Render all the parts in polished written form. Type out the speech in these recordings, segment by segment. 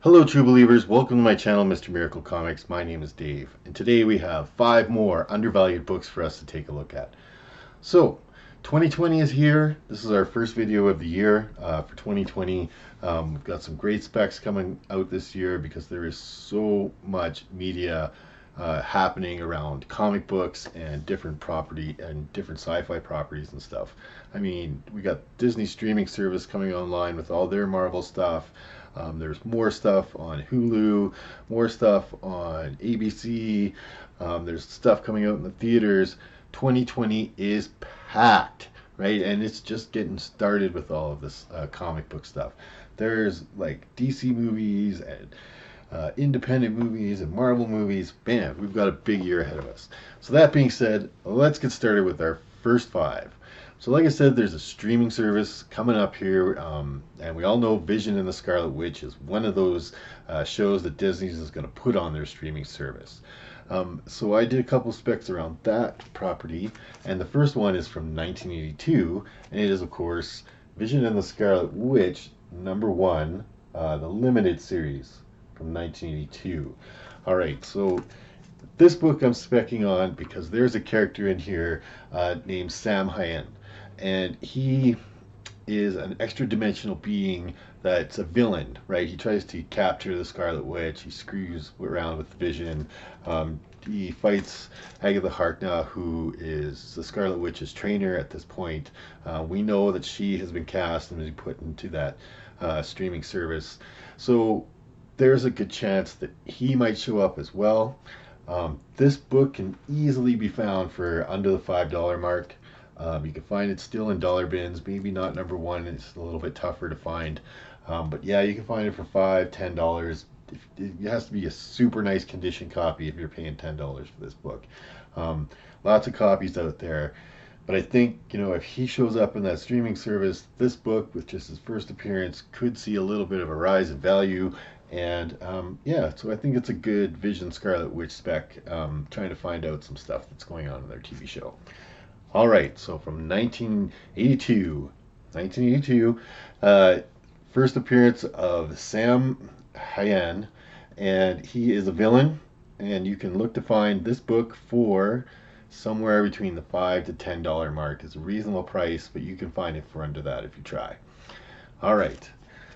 Hello, true believers. Welcome to my channel, Mr. Miracle Comics. My name is Dave, and today we have 5 more undervalued books for us to take a look at. So, 2020 is here. This is our first video of the year for 2020. We've got some great specs coming out this year because there is so much media happening around comic books and different property and different sci-fi properties and stuff. I mean, we got Disney streaming service coming online with all their Marvel stuff. There's more stuff on Hulu, more stuff on ABC. There's stuff coming out in the theaters. 2020 is packed, right? And it's just getting started with all of this comic book stuff. There's like DC movies and independent movies and Marvel movies. Bam, we've got a big year ahead of us. So that being said, let's get started with our first 5. So like I said, there's a streaming service coming up here, and we all know Vision and the Scarlet Witch is one of those shows that Disney's is going to put on their streaming service. So I did a couple specs around that property, and the first one is from 1982, and it is, of course, Vision and the Scarlet Witch, #1, the limited series from 1982. All right, so this book I'm specking on because there's a character in here named Sam Hyen, and he is an extra dimensional being that's a villain, right? He tries to capture the Scarlet Witch. He screws around with Vision. He fights Agatha Harkness, who is the Scarlet Witch's trainer at this point. We know that she has been cast and been put into that streaming service. So there's a good chance that he might show up as well. This book can easily be found for under the $5 mark. You can find it still in dollar bins, maybe not #1. It's a little bit tougher to find. But yeah, you can find it for $5, $10. It has to be a super nice condition copy if you're paying $10 for this book. Lots of copies out there. But I think, if he shows up in that streaming service, this book, with just his first appearance, could see a little bit of a rise in value. And yeah, so I think it's a good Vision Scarlet Witch spec, trying to find out some stuff that's going on in their TV show. All right, so from 1982, first appearance of Sam Hyen, and he is a villain, and you can look to find this book for somewhere between the $5 to $10 mark. It's a reasonable price, but you can find it for under that if you try. All right,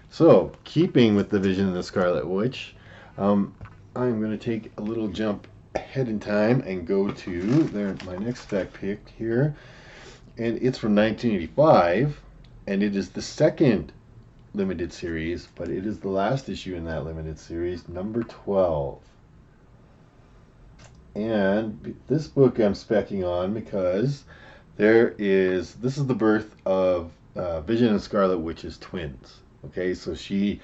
so keeping with the Vision of the Scarlet Witch, I'm going to take a little jump ahead in time and go to my next spec pick here, and it's from 1985, and it is the second limited series, but it is the last issue in that limited series, #12. And this book I'm specking on because this is the birth of Vision and Scarlet Witch's twins. Okay, so she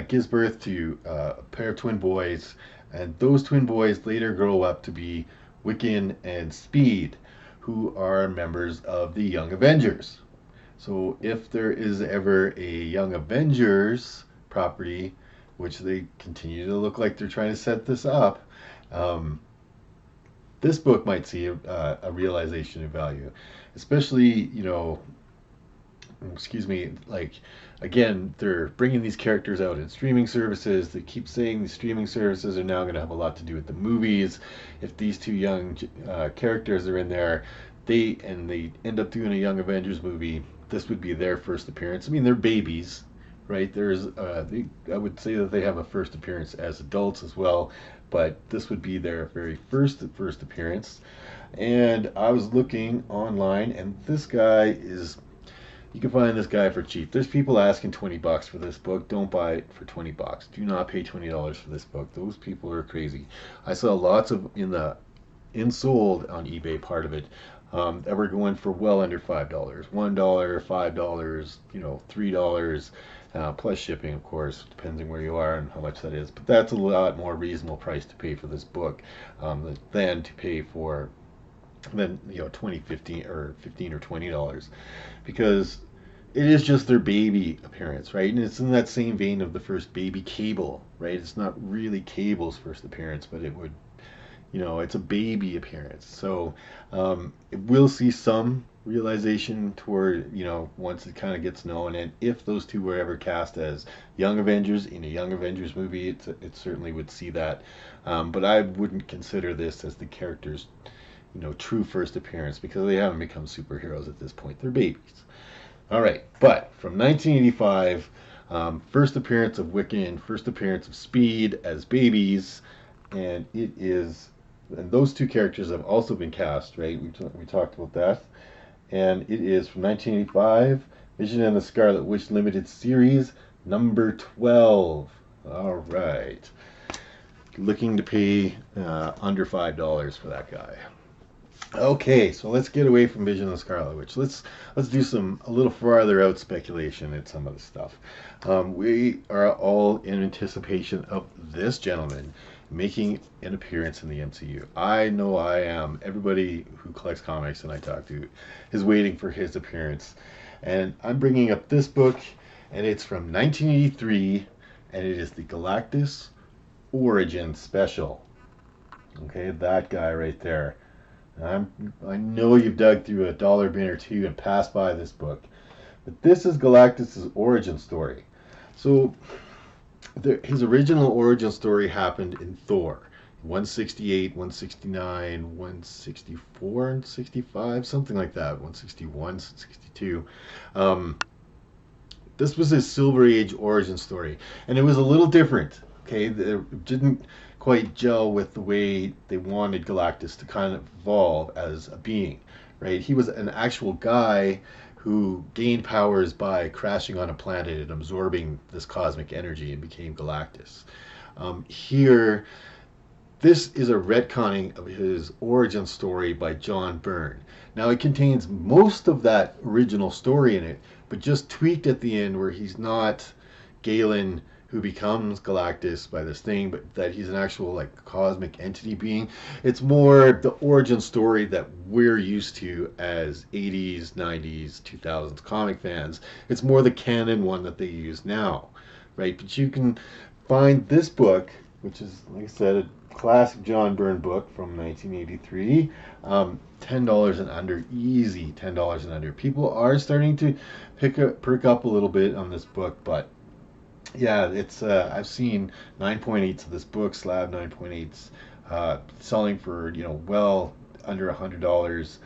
gives birth to a pair of twin boys, and those twin boys later grow up to be Wiccan and Speed, who are members of the Young Avengers. So if there is ever a Young Avengers property, which they continue to look like they're trying to set this up, this book might see a realization of value, especially, like, again, they're bringing these characters out in streaming services. They keep saying these streaming services are now going to have a lot to do with the movies. If these two young characters are in there, they end up doing a Young Avengers movie, this would be their first appearance. I mean, they're babies, right? I would say that they have a first appearance as adults as well, but this would be their very first appearance. And I was looking online, and this guy is, you can find this guy for cheap. There's people asking $20 for this book. Don't buy it for $20. Do not pay $20 for this book. Those people are crazy. I saw lots of in sold on eBay part of it that were going for well under $5. $1, $5, $3. Plus shipping, of course, depending where you are and how much that is. But that's a lot more reasonable price to pay for this book than to pay for 20, 15, or $15 or $20, because it is just their baby appearance, right? And it's in that same vein of the first baby Cable, right? It's not really Cable's first appearance, but it would, it's a baby appearance. So it will see some realization toward, once it kind of gets known, and if those two were ever cast as Young Avengers in a Young Avengers movie, it certainly would see that. But I wouldn't consider this as the character's, true first appearance, because they haven't become superheroes at this point. They're babies. All right, but from 1985, first appearance of Wiccan, first appearance of Speed as babies, and and those two characters have also been cast, right? We talked about that. And it is from 1985, Vision and the Scarlet Witch Limited Series, number 12. All right. Looking to pay under $5 for that guy. Okay, so let's get away from Vision and the Scarlet Witch. Let's do a little farther out speculation at some of the stuff. We are all in anticipation of this gentleman making an appearance in the MCU. I know I am. Everybody who collects comics and I talk to is waiting for his appearance. And I'm bringing up this book, and it's from 1983, and it is the Galactus Origin Special. Okay, that guy right there. I know you've dug through a dollar bin or two and passed by this book, but this is Galactus' origin story. So his original origin story happened in Thor 168, 169, 164, and 65, something like that. 161, 62. This was his Silver Age origin story, and it was a little different. Okay, it didn't quite gel with the way they wanted Galactus to kind of evolve as a being, right? He was an actual guy who gained powers by crashing on a planet and absorbing this cosmic energy and became Galactus. Here, this is a retconning of his origin story by John Byrne. Now, it contains most of that original story in it, but just tweaked at the end where he's not Galen who becomes Galactus by this thing, but that he's an actual like cosmic entity being. It's more the origin story that we're used to as 80s, 90s, 2000s comic fans. It's more the canon one that they use now, right? But you can find this book, which is, like I said, a classic John Byrne book from 1983, $10 and under, easy $10 and under. People are starting to perk up a little bit on this book, but yeah, it's I've seen 9.8s of this book, slab 9.8s, selling for well under $100.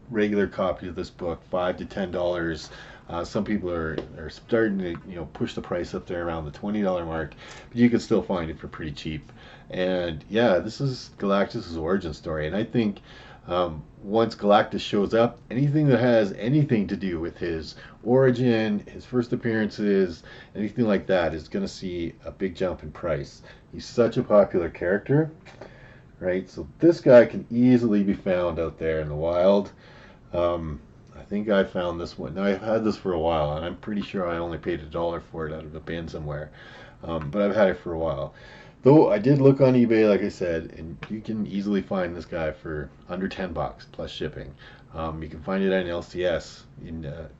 Regular copy of this book, $5 to $10. Some people are starting to push the price up there around the $20 mark, but you can still find it for pretty cheap. And yeah, this is Galactus' origin story, and I think once Galactus shows up, anything that has anything to do with his origin, his first appearances, anything like that is going to see a big jump in price. He's such a popular character, right? So this guy can easily be found out there in the wild. I think I found this one. Now, I've had this for a while, and I'm pretty sure I only paid $1 for it out of a bin somewhere. But I've had it for a while. Though I did look on eBay, like I said, and you can easily find this guy for under $10 plus shipping. You can find it on LCS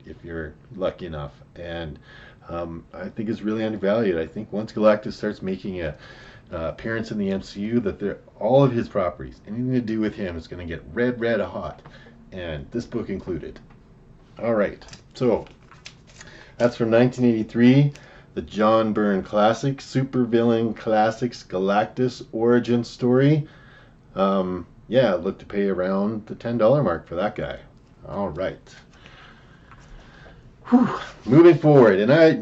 if you're lucky enough. And I think it's really undervalued. I think once Galactus starts making a appearance in the MCU, that all of his properties, anything to do with him, is going to get red hot. And this book included. All right, so that's from 1983. The John Byrne classic, Supervillain Classics Galactus Origin Story. Yeah, look to pay around the $10 mark for that guy. All right. Whew. Moving forward, and I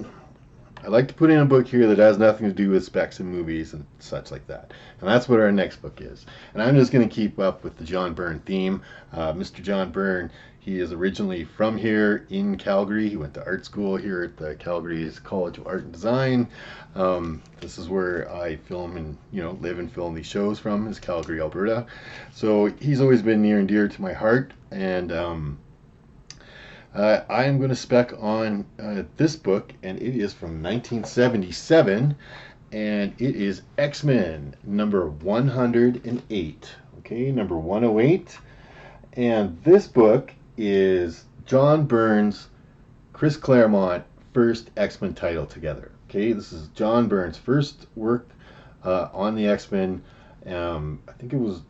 like to put in a book here that has nothing to do with specs and movies and such like that. And that's what our next book is. And I'm just going to keep up with the John Byrne theme. Mr. John Byrne, he is originally from here in Calgary. He went to art school here at the Calgary's College of Art and Design. This is where I film and live and film these shows from, is Calgary, Alberta. So he's always been near and dear to my heart. And I am going to spec on this book, and it is from 1977, and it is X-Men number 108. Okay, number 108. And this book is John Byrne's Chris Claremont first X-Men title together. Okay, this is John Byrne's first work on the X-Men. I think it was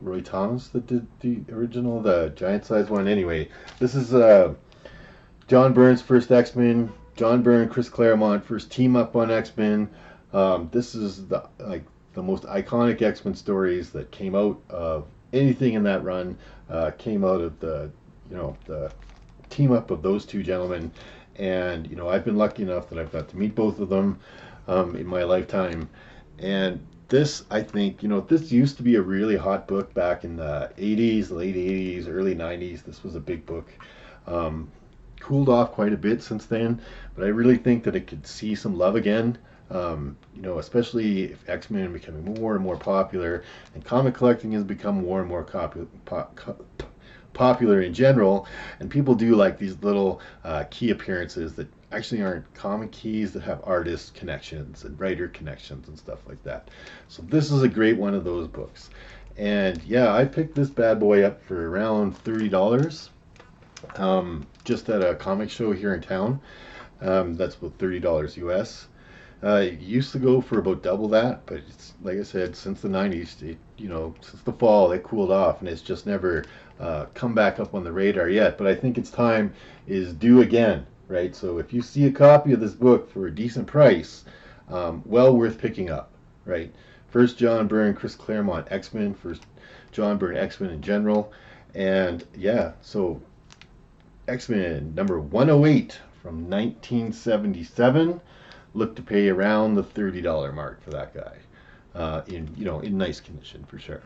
Roy Thomas that did the original, the giant size one. Anyway, this is John Byrne's first X-Men. John Byrne, Chris Claremont first team up on X-Men. This is the most iconic X-Men stories that came out of anything in that run. Came out of the the team up of those two gentlemen, and I've been lucky enough that I've got to meet both of them in my lifetime. And this, I think, this used to be a really hot book back in the 80s, late 80s, early 90s. This was a big book. Cooled off quite a bit since then, but I really think that it could see some love again. Especially if X-Men are becoming more and more popular, and comic collecting has become more and more popular in general, and people do like these little key appearances that actually aren't comic keys, that have artist connections and writer connections and stuff like that. So this is a great one of those books. And yeah, I picked this bad boy up for around $30, just at a comic show here in town. That's about $30 US. It used to go for about double that, but it's, like I said, since the 90s, since the fall, it cooled off, and it's just never come back up on the radar yet. But I think its time is due again, right? So if you see a copy of this book for a decent price, well worth picking up, right? First John Byrne, Chris Claremont, X-Men. First John Byrne, X-Men in general. And yeah, so X-Men number 108 from 1977. Look to pay around the $30 mark for that guy, in nice condition for sure.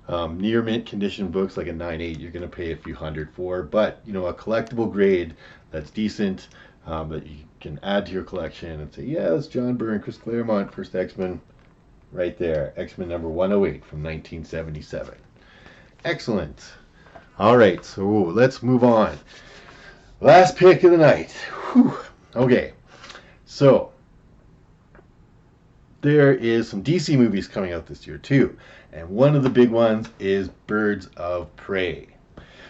Near mint condition books like a 9.8 you're going to pay a few hundred for, but a collectible grade that's decent, that you can add to your collection and say, yeah, that's John Byrne, Chris Claremont, first X-Men, right there. X-Men number 108 from 1977. Excellent. All right, so let's move on. Last pick of the night. Whew. Okay. So, there is some DC movies coming out this year too, and one of the big ones is Birds of Prey.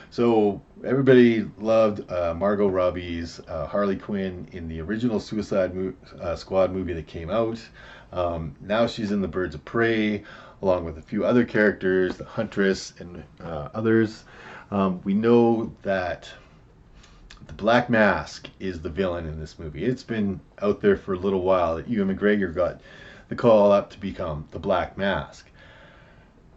So everybody loved Margot Robbie's Harley Quinn in the original Suicide Squad movie that came out. Now she's in the Birds of Prey, along with a few other characters, the Huntress and others. We know that the Black Mask is the villain in this movie. It's been out there for a little while that Ewan McGregor got the call up to become the Black Mask.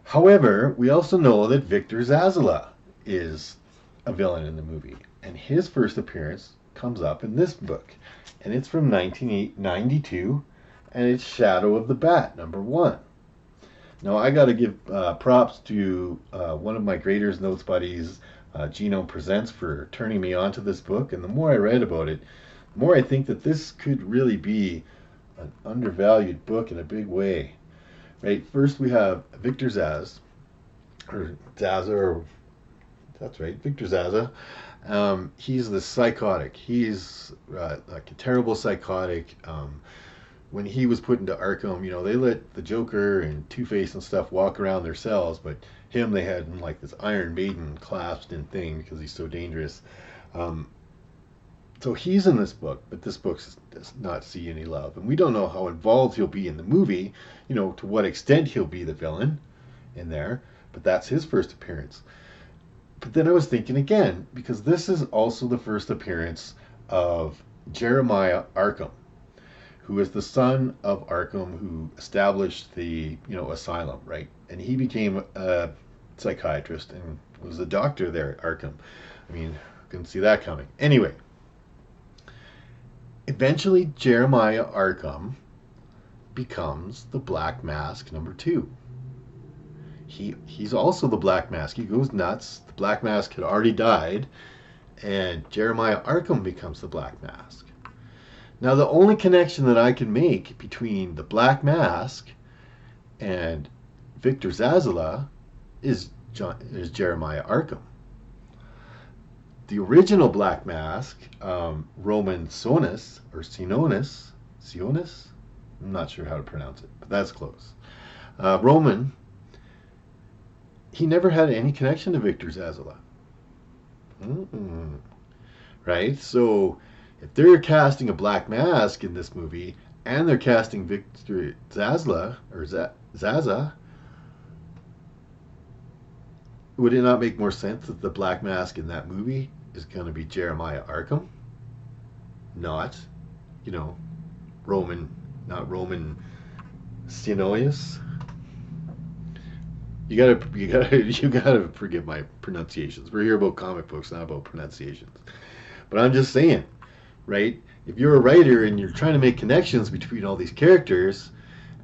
However, we also know that Victor Zsasz is a villain in the movie, and his first appearance comes up in this book, and it's from 1992, and it's Shadow of the Bat, number 1. Now, I got to give props to one of my Graders Notes buddies, Genome Presents, for turning me on to this book. And the more I read about it, the more I think that this could really be an undervalued book in a big way. Right? First, we have Victor Zsasz, that's right, Victor Zsasz. He's the psychotic. He's like a terrible psychotic. When he was put into Arkham, they let the Joker and Two-Face and stuff walk around their cells, but him, they had in like this Iron Maiden clasped in thing because he's so dangerous. So he's in this book, but this book does not see any love. And we don't know how involved he'll be in the movie, to what extent he'll be the villain in there, but that's his first appearance. But then I was thinking again, because this is also the first appearance of Jeremiah Arkham, who is the son of Arkham, who established the, asylum, right? And he became a psychiatrist and was a doctor there at Arkham. I mean, couldn't see that coming. Anyway, eventually Jeremiah Arkham becomes the Black Mask number 2. He's also the Black Mask. He goes nuts. The Black Mask had already died, and Jeremiah Arkham becomes the Black Mask. Now, the only connection that I can make between the Black Mask and Victor Zsasz is Jeremiah Arkham. The original Black Mask, Roman Sionis, I'm not sure how to pronounce it, but that's close. Roman, he never had any connection to Victor Zsasz. Right? So, if they're casting a Black Mask in this movie, and they're casting Victor Zsasz, would it not make more sense that the Black Mask in that movie is going to be Jeremiah Arkham? Not, you know, not Roman Stenolius. You gotta forgive my pronunciations. We're here about comic books, not about pronunciations. But I'm just saying, right? If you're a writer and you're trying to make connections between all these characters,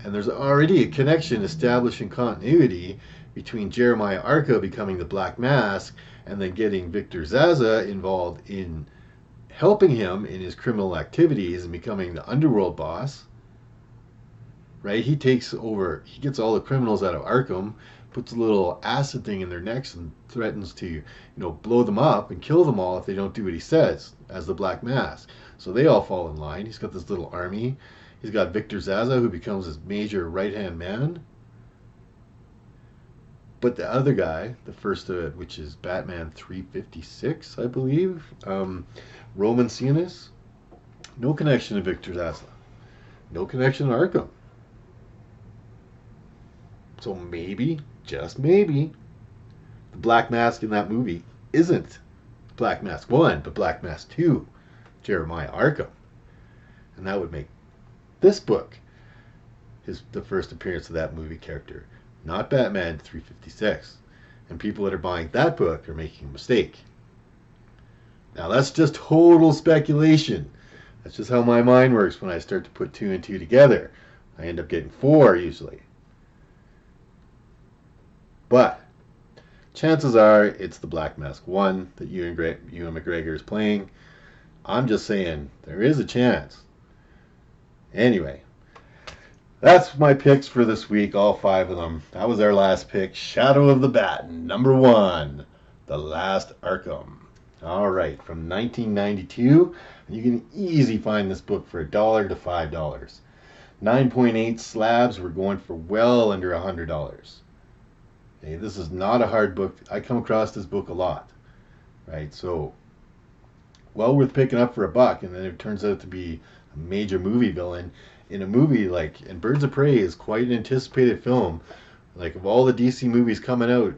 and there's already a connection established in continuity between Jeremiah Arca becoming the Black Mask and then getting Victor Zaza involved in helping him in his criminal activities and becoming the underworld boss, right? He takes over, he gets all the criminals out of Arkham, puts a little acid thing in their necks and threatens to, you know, blow them up and kill them all if they don't do what he says as the Black Mask. So they all fall in line. He's got this little army. He's got Victor Zaza, who becomes his major right-hand man. But the other guy, the first of it, which is Batman 356, I believe, Roman Sionis, no connection to Victor Zaza. No connection to Arkham. So maybe, just maybe, the Black Mask in that movie isn't Black Mask 1, but Black Mask 2, Jeremiah Arkham. And that would make this book the first appearance of that movie character, not Batman 356. And people that are buying that book are making a mistake. Now that's just total speculation. That's just how my mind works when I start to put 2 and 2 together. I end up getting 4 usually. But chances are it's the Black Mask 1 that Ewan McGregor is playing. I'm just saying there is a chance. Anyway, that's my picks for this week, all 5 of them. That was our last pick, Shadow of the Bat, number 1, The Last Arkham. All right, from 1992, and you can easily find this book for $1 to $5. 9.8 slabs, we're going for well under $100. Okay, this is not a hard book. I come across this book a lot, right? So, well worth picking up for $1, and then it turns out to be a major movie villain in a movie like, and Birds of Prey is quite an anticipated film. Like, of all the DC movies coming out,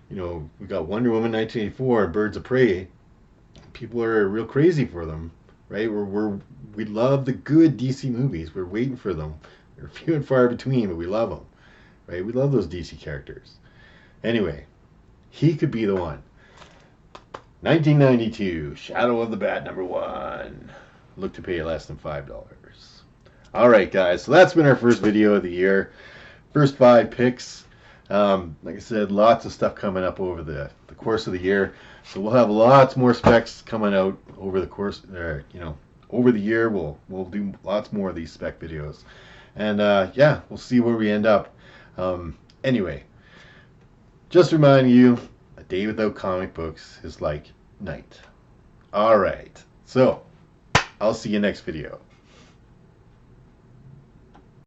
you know, we got Wonder Woman 1984 and Birds of Prey. People are real crazy for them, right? We love the good DC movies. We're waiting for them. They're few and far between, but we love them, right? We love those DC characters. Anyway, he could be the one. 1992, Shadow of the Bat, number 1. Look to pay less than $5. All right, guys. So that's been our first video of the year. First 5 picks. Like I said, lots of stuff coming up over the course of the year. So we'll have lots more specs coming out over the course, over the year. We'll do lots more of these spec videos, and yeah, we'll see where we end up. Anyway, just remind you, a day without comic books is like night. All right, so I'll see you next video.